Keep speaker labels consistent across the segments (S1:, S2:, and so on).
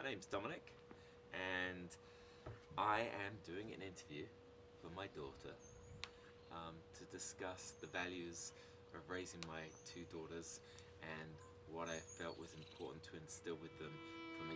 S1: name's Dominic, and I am doing an interview for my daughter to discuss the values of raising my two daughters and what I felt was important to instill with them from a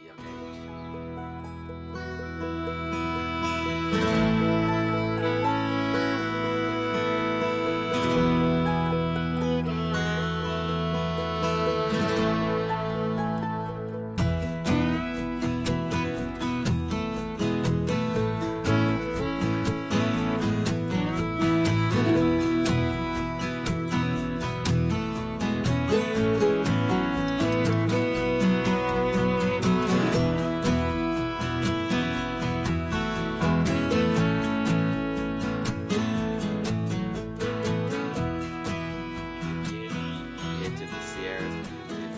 S1: the edge of the Sierras. We've lived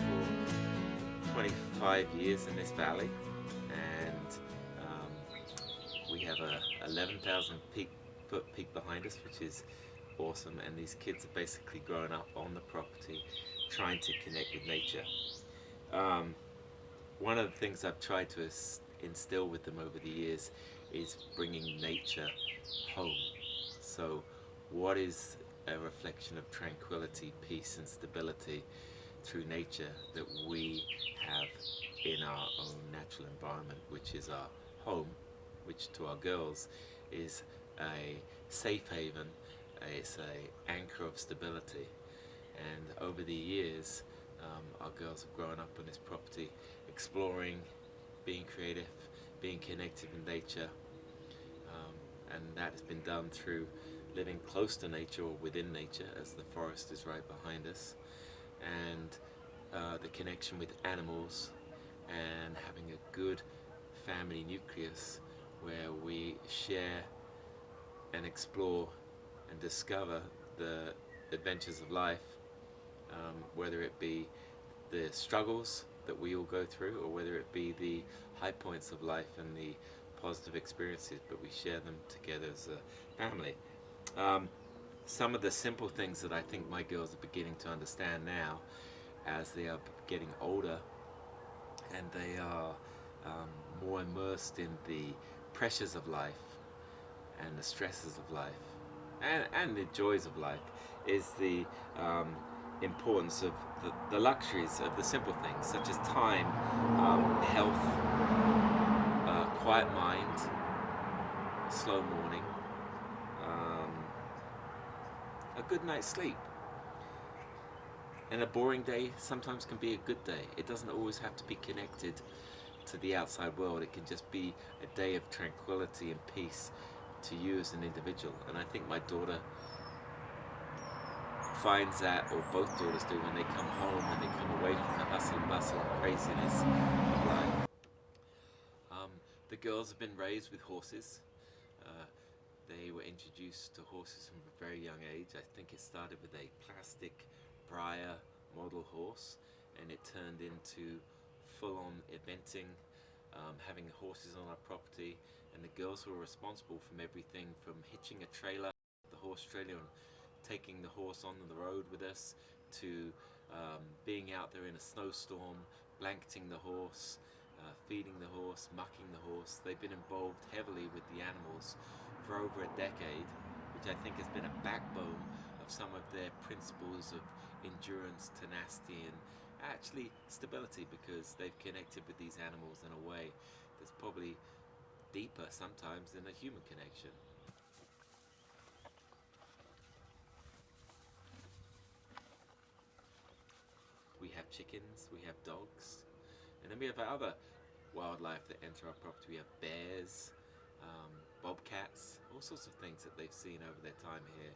S1: for 25 years in this valley, and we have a 11,000 foot peak behind us, which is awesome. And these kids are basically growing up on the property, trying to connect with nature. One of the things I've tried to instill with them over the years is bringing nature home. So what is a reflection of tranquility, peace and stability through nature that we have in our own natural environment, which is our home, which to our girls is a safe haven, it's an anchor of stability. And over the years, our girls have grown up on this property, exploring, being creative, being connected with nature, and that has been done through living close to nature or within nature, as the forest is right behind us, and the connection with animals, and having a good family nucleus where we share and explore and discover the adventures of life, whether it be the struggles that we all go through or whether it be the high points of life and the positive experiences, but we share them together as a family. Some of the simple things that I think my girls are beginning to understand now as they are getting older and they are more immersed in the pressures of life and the stresses of life and the joys of life is the importance of the luxuries of the simple things, such as time, health, quiet mind, slow morning, a good night's sleep. And a boring day sometimes can be a good day. It doesn't always have to be connected to the outside world. It can just be a day of tranquility and peace to you as an individual. And I think my daughter finds that, or both daughters do, when they come home and they come away from the hustle and bustle and craziness of life. The girls have been raised with horses. They were introduced to horses from a very young age. I think it started with a plastic Breyer model horse, and it turned into full-on eventing, having horses on our property, and the girls were responsible from everything from hitching a trailer, the horse trailer, and taking the horse on the road with us, to being out there in a snowstorm, blanketing the horse, feeding the horse, mucking the horse. They've been involved heavily with the animals for over a decade, which I think has been a backbone of some of their principles of endurance, tenacity, and actually stability, because they've connected with these animals in a way that's probably deeper sometimes than a human connection. We have chickens, we have dogs, and then we have other wildlife that enter our property. We have bears, bobcats, all sorts of things that they've seen over their time here.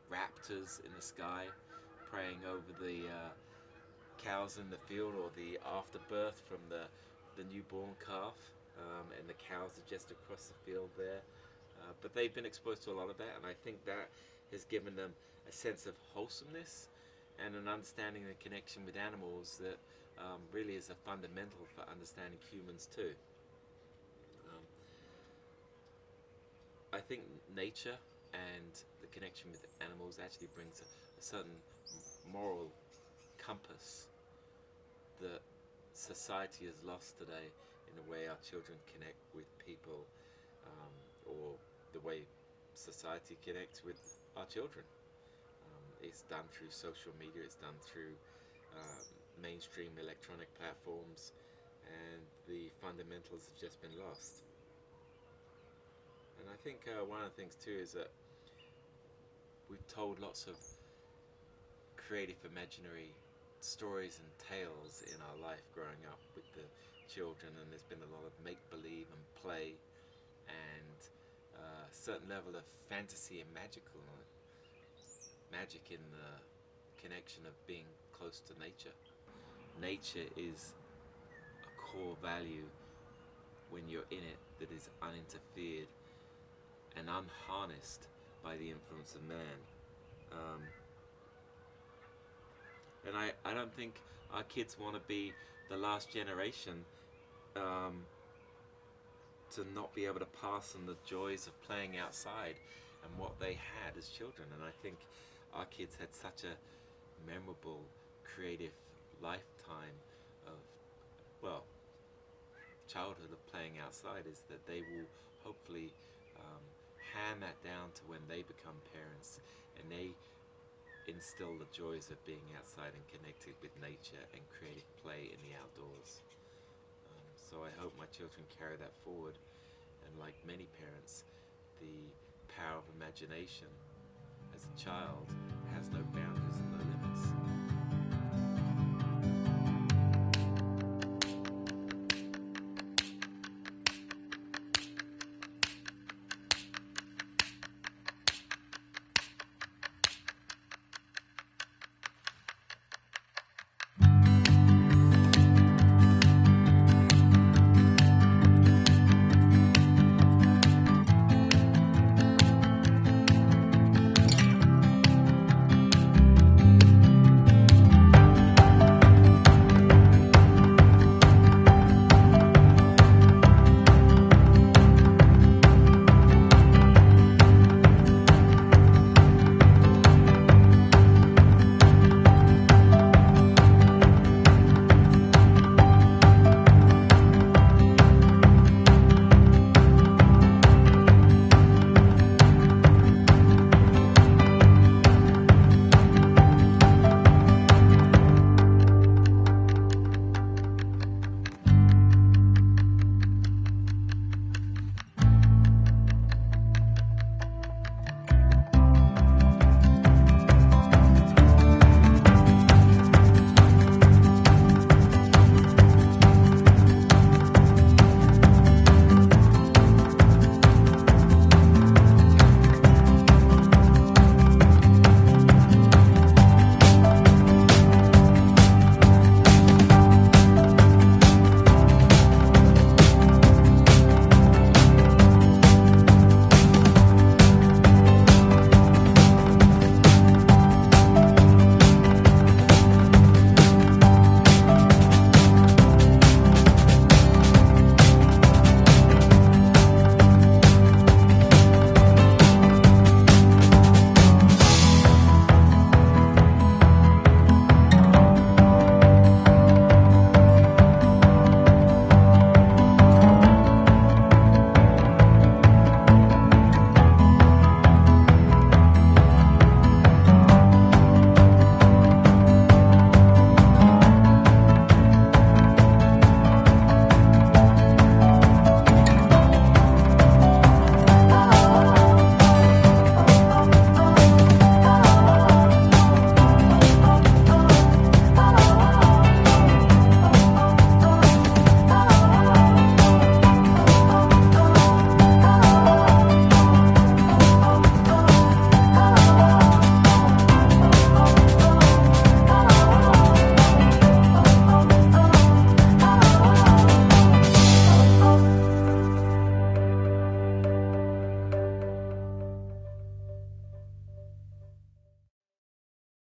S1: Raptors in the sky, preying over the cows in the field, or the afterbirth from the newborn calf, and the cows are just across the field there. But they've been exposed to a lot of that, and I think that has given them a sense of wholesomeness and an understanding and connection with animals that really is a fundamental for understanding humans too. I think nature and the connection with animals actually brings a certain moral compass that society is lost today in the way our children connect with people, or the way society connects with our children. It's done through social media, it's done through mainstream electronic platforms, and the fundamentals have just been lost. And I think one of the things too is that we've told lots of creative, imaginary stories and tales in our life growing up with the children, and there's been a lot of make-believe and play, and a certain level of fantasy and magic in the connection of being close to nature. Nature is a core value when you're in it that is uninterfered and unharnessed by the influence of man. Um, and I don't think our kids want to be the last generation um, to not be able to pass on the joys of playing outside and what they had as children. And I think our kids had such a memorable, creative lifetime of, well, childhood of playing outside, is that they will hopefully um, hand that down to when they become parents, and they instill the joys of being outside and connected with nature and creative play in the outdoors. So I hope my children carry that forward, and like many parents, the power of imagination as a child has no